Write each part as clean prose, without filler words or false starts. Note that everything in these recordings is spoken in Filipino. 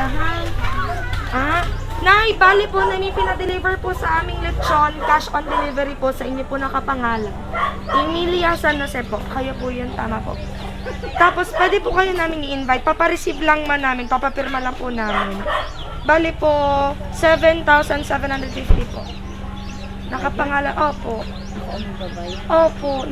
tindahan. Nay, bali po na may pinadeliver po sa aming lechon, cash on delivery po sa inyo po nakapangalan. Emilia San Jose po. Kayo po yun, tama po. Tapos, pwede po kayo namin i-invite. Papareceive lang man namin, papapirma lang po namin. Bali po, 7,750 po. Nakapangalan, opo. Opo.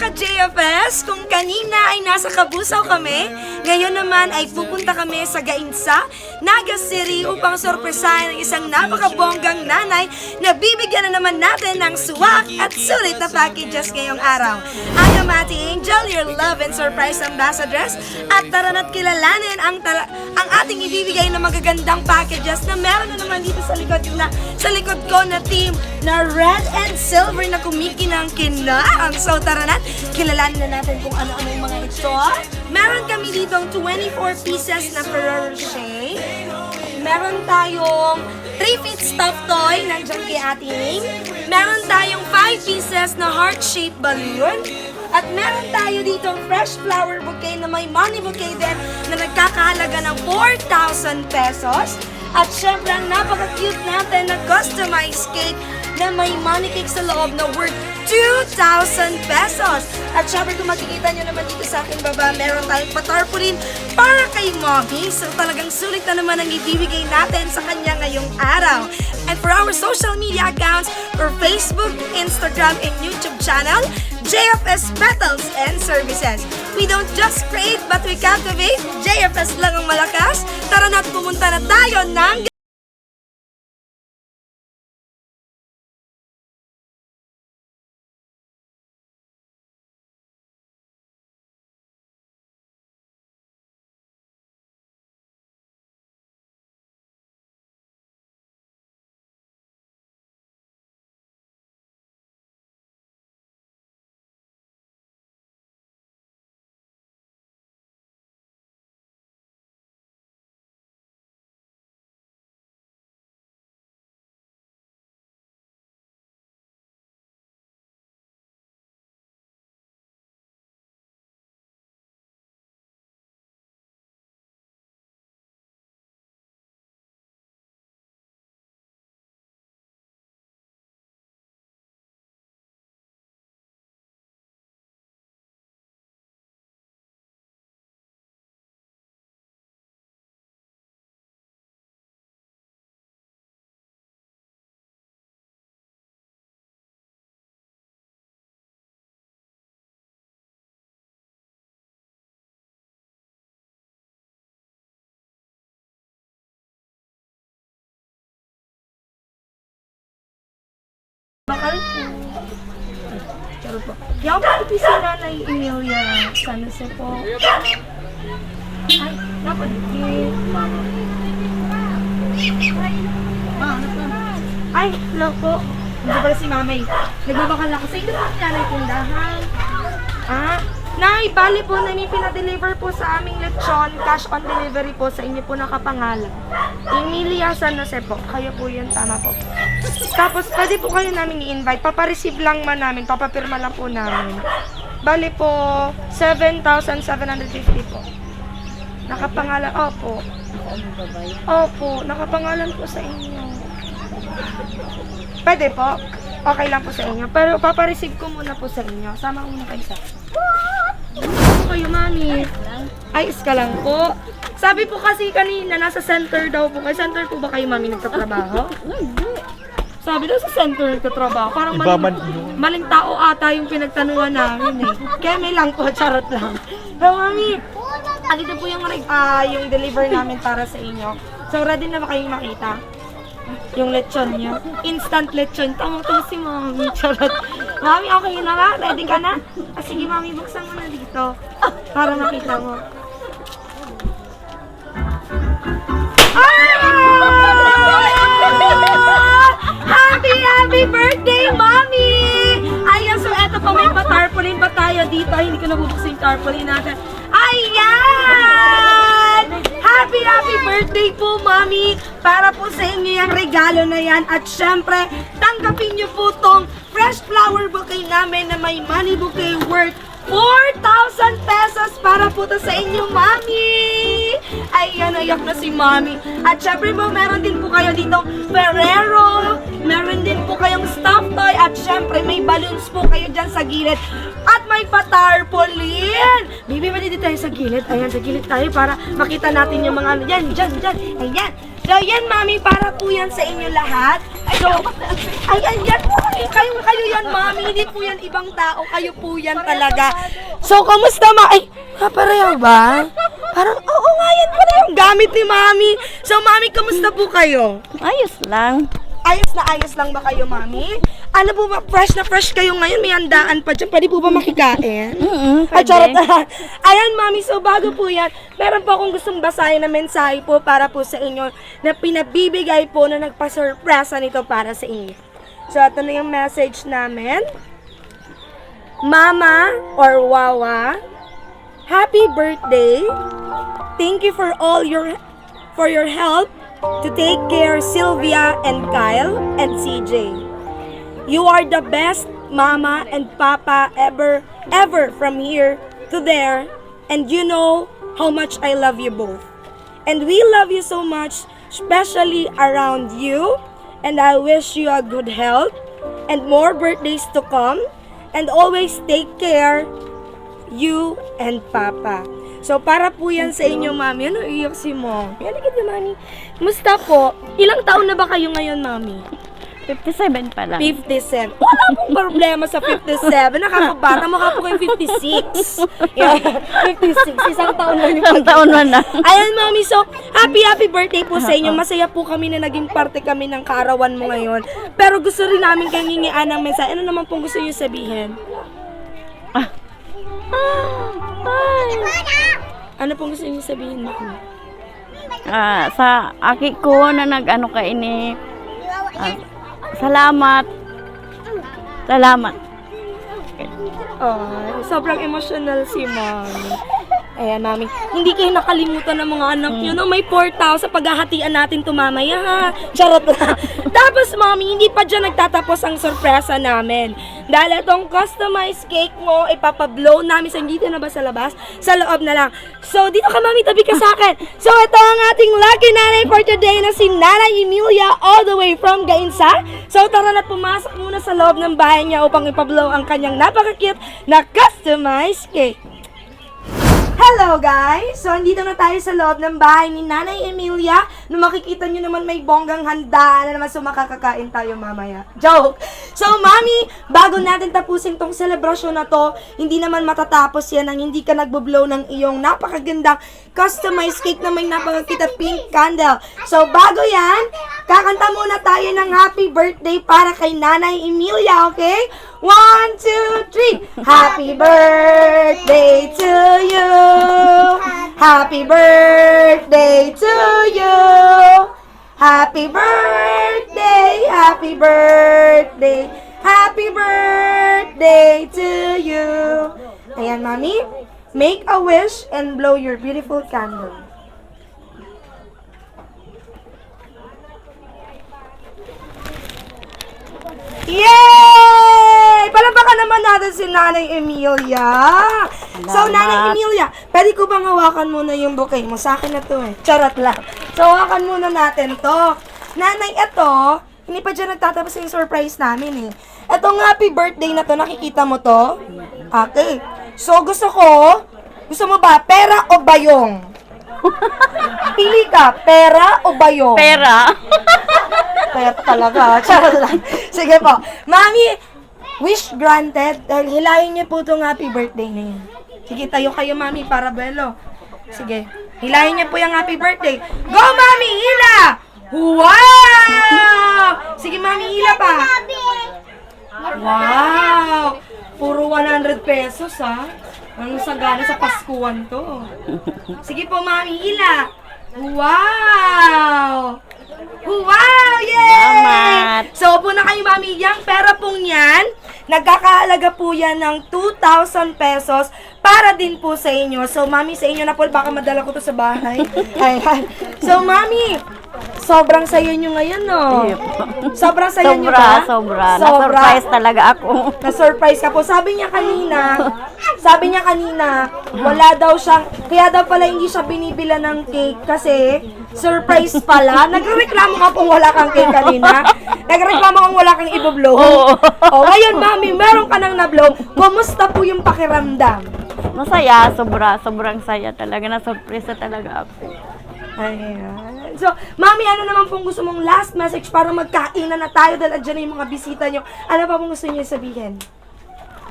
JFS, kung kanina ay nasa Kabusaw kami, ngayon naman ay pupunta kami sa Gainsa, Naga City upang sorpresahin ang isang napakabonggang nanay na bibigyan na naman natin ng suwak at sulit na packages ngayong araw. I am Ate Angel, your love and surprise ambassadress, at tara na't kilalanin ang ating ibibigay na magagandang packages na meron na naman dito sa likod ko na team na red and silver na kumikinang-kinang. So tara na't kilalanin na natin kung ano-ano yung mga ito. Meron kami ditong 24 pieces na Ferrero Rocher. Meron tayong 3-feet stuffed toy, nandiyan kay Ate Ning. Meron tayong 5 pieces na heart-shaped balloon. At meron tayo ditong fresh flower bouquet na may money bouquet din na nagkakahalaga ng 4,000 pesos. At syempre, ang napaka-cute natin na customized cake na may money cake sa loob na worth 2,000 pesos. At syempre, kung makikita nyo naman dito sa aking baba, meron tayong patarpaulin para kay Mommy. So talagang sulit na naman ang ibibigay natin sa kanya ngayong araw. And for our social media accounts, for Facebook, Instagram, and YouTube channel, JFS Petals and Services. We don't just create but we captivate. JFS lang ang malakas. Tara na't pumunta na tayo ng bakal po. Pero po. Yung po si Nanay Emilia San Jose po. Ay, napadigil. Ay, hello po. Hindi pala si Mamay. Nagbabakal ako sa inyo po si Nanay tindahan. Nay, bali po na may pinadeliver po sa aming lechon, cash on delivery po sa inyo po nakapangalan. Emilia San Jose po. Kayo po yun, tama po. Tapos, pwede po kayo namin i-invite. Papareceive lang man namin, papapirma lang po namin. Bali po, 7,750 po. Nakapangalan, opo. Opo, nakapangalan po sa inyo. Pwede po? Okay lang po sa inyo. Pero papareceive ko muna po sa inyo. Sama ko muna kayo sa... Ano kayo, Mami? Ayos ka lang po. Sabi po kasi kanina, nasa center daw po kayo. Center po ba kayo, mami, nagtatrabaho? Sabi daw sa center nagtatrabaho. Parang maling tao ata yung pinagtanungan namin eh. Keme lang po, charot lang. So, mami, andito po yung deliver namin para sa inyo. So, ready na ba kayong makita? Yung lechon nyo. Instant lechon. Tama-tama si mami. Charot. Mami, okay na ba? Ready ka na? Sige, mami, buksan mo na dito. Para makita mo. Happy birthday, Mommy! Ayan, so eto pa, may pa-tarpaulin pa tayo dito. Hindi ko nabubuksan yung tarpaulin natin. Ayan! Happy birthday po, Mommy! Para po sa inyo yung regalo na yan. At syempre, tanggapin niyo po tong fresh flower bouquet namin na may money bouquet worth 4,000 pesos para po to sa inyo, Mami! Ayan, ayak na si Mami. At syempre po, meron din po kayo dito Ferrero, meron din po kayong stuffed toy, at syempre may balloons po kayo dyan sa gilid. At may patarpaulin! Bibi, mali dito tayo sa gilid. Ayan, sa gilid tayo para makita natin yung mga ano. Yan, dyan. Ayan. So, yan, Mami, para po yan sa inyo lahat. So, ayan, yan po. Kayo yan, Mami. Hindi po yan ibang tao. Kayo po yan talaga. So, kamusta, Ay, pareho ba? Parang, oo nga, yan pala yung gamit ni Mami. So, Mami, kamusta po kayo? Ayos lang. Ayos lang ba kayo, Mami? Ano po ba, fresh na fresh kayo ngayon? May handaan pa dyan. Pwede po ba makikain? Ay, charot na. Ayan, Mami, so bago po yan, meron po akong gustong basahin na mensahe po para po sa inyo na pinabibigay po na nagpa-surpresa nito para sa inyo. So, ito na yung message namin. Mama or Wawa, happy birthday. Thank you for your help to take care Sylvia and Kyle and CJ. You are the best mama and papa ever from here to there, and you know how much I love you both. And we love you so much, especially around you, and I wish you a good health and more birthdays to come, and always take care you and papa. So, para po yan sa inyo, Mami. Ano, iyak si Mom? Yan, na, Mami. Musta po? Ilang taon na ba kayo ngayon, Mami? 57 pa lang. 57. Wala pong problema sa 57. Nakakabata. Mukha po kayong 56. Yeah, 56. Isang taon lang yung Isang taon na. Ayan, Mami. So, happy birthday po sa inyo. Masaya po kami na naging parte kami ng kaarawan mo ngayon. Pero gusto rin namin kayong ngingian ng mensahe. Ano naman pong gusto niyo sabihin? Ano pong gusto niyo sabihin, Mami? Sa aki ko na nag-ano ka ini. Salamat. Oh, sobrang emotional si Mami. Ayan, Mami. Hindi kayo nakalimutan ng mga anak nyo, no? May 4,000 paghahatian natin to mamaya, ha? Charot na. Tapos, Mami, hindi pa dyan nagtatapos ang sorpresa namin. Dahil itong customized cake mo, ipapablow namin sa dito na ba sa labas? Sa loob na lang. So, dito ka, Mami, tabi ka sa akin. So, ito ang ating lucky nanay for today na si Nanay Emilia all the way from Gainsa. So, tara na pumasok muna sa loob ng bahay niya upang ipablow ang kanyang napaka-cute na customized cake. Hello guys! So, andito na tayo sa loob ng bahay ni Nanay Emilia. No, makikita nyo naman may bonggang handa na naman, so makakakain tayo mamaya. Joke! So, Mami, bago natin tapusin tong selebrasyon na to, hindi naman matatapos yan ang hindi ka nagbo-blow ng iyong napakagandang customized cake na may napakakita pink candle. So, bago yan, kakanta muna tayo ng happy birthday para kay Nanay Emilia, okay? 1, 2, 3. Happy birthday to you. Happy birthday to you. Happy birthday, happy birthday, happy birthday to you. Ayan, Mami. Make a wish and blow your beautiful candle. Yay! Palakpakan naman natin si Nanay Emilia. So, Nanay Emilia, pwede ko bang hawakan muna yung bouquet mo? Sa akin na to eh. Charot lang. So, hawakan muna natin to. Nanay, ito, hindi pa dyan nagtatapos yung surprise namin eh. Etong happy birthday na to, nakikita mo to? Okay. So, gusto ko, Gusto mo ba, pera o bayong? Pili ka, pera o bayong? Pera. Kaya talaga. Charot lang. Sige po. Mami, wish granted. Dahil hilahin niyo po itong happy birthday na yun. Sige, tayo kayo, Mami, para belo. Sige. Hilahin niyo po yung happy birthday. Go, Mami! Hila! Wow! Sige, Mami, hila pa. Wow! Puro 100 pesos, ha? Ang sagana sa Paskuhan to. Sige po, Mami, hila. Wow! Wow! Yay! Salamat. So, upo na kayo, Mami. Yang pera pong yan, nagkakaalaga po yan ng 2,000 pesos para din po sa inyo. So, Mami, sa inyo na po, baka madala ko to sa bahay. Ayan. So, Mami, sobrang sayo nyo ngayon, no? Sobrang sayo nyo ba? Sobra. Na-surprise talaga ako. Na-surprise ka po. Sabi niya kanina, wala daw siyang, kaya daw pala hindi siya binibila ng cake kasi surprise pala. Nagreklamo ka kung wala kang cake kanina. Nagreklamo kung wala kang iboblow. Oo. O, ngayon, Mami, meron ka nang nablow. Kumusta po yung pakiramdam? Masaya, sobrang saya talaga. Na-surprise talaga ako. Ayan. So, Mami, ano naman pong gusto mong last message para magkainan na tayo dahil andyan na yung mga bisita nyo? Ano pa pong gusto niyo sabihin?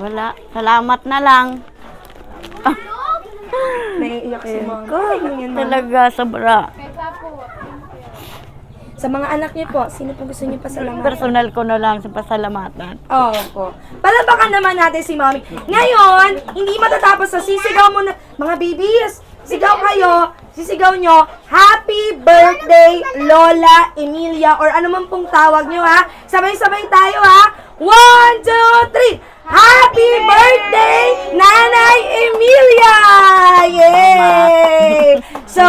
Wala. Salamat na lang. Naiiyak si Mami. Ganyan, Mami. Talaga, sobra. Sa mga anak niyo po, sino po gusto niyo pasalamatan? Personal ko na lang sa pasalamatan. Opo. Palabakan naman natin si Mami. Ngayon, hindi matatapos sa sisigaw mo na, mga babies, sigaw kayo, sisigaw nyo, Happy Birthday, Lola Emilia, or ano man pong tawag nyo, ha? Sabay-sabay tayo, ha? 1, 2, 3! Happy Birthday, Nanay Emilia! Yay! So,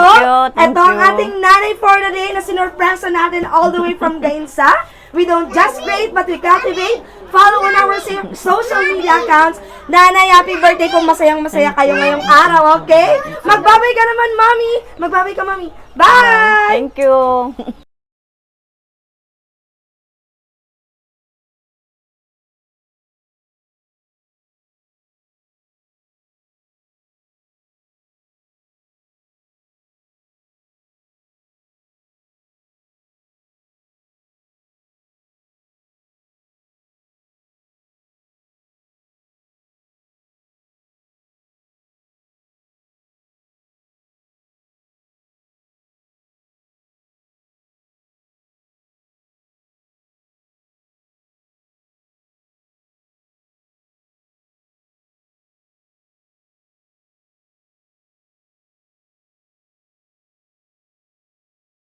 Thank ito ang you. ating nanay for the day na sinurpresa natin all the way from Gainsa. We don't just create, but we cultivate. Follow on our social media accounts. Nanay, happy birthday kung masayang-masaya kayo ngayong araw, okay? Magbabay ka naman, Mami. Magbabay ka, Mami. Bye! Thank you.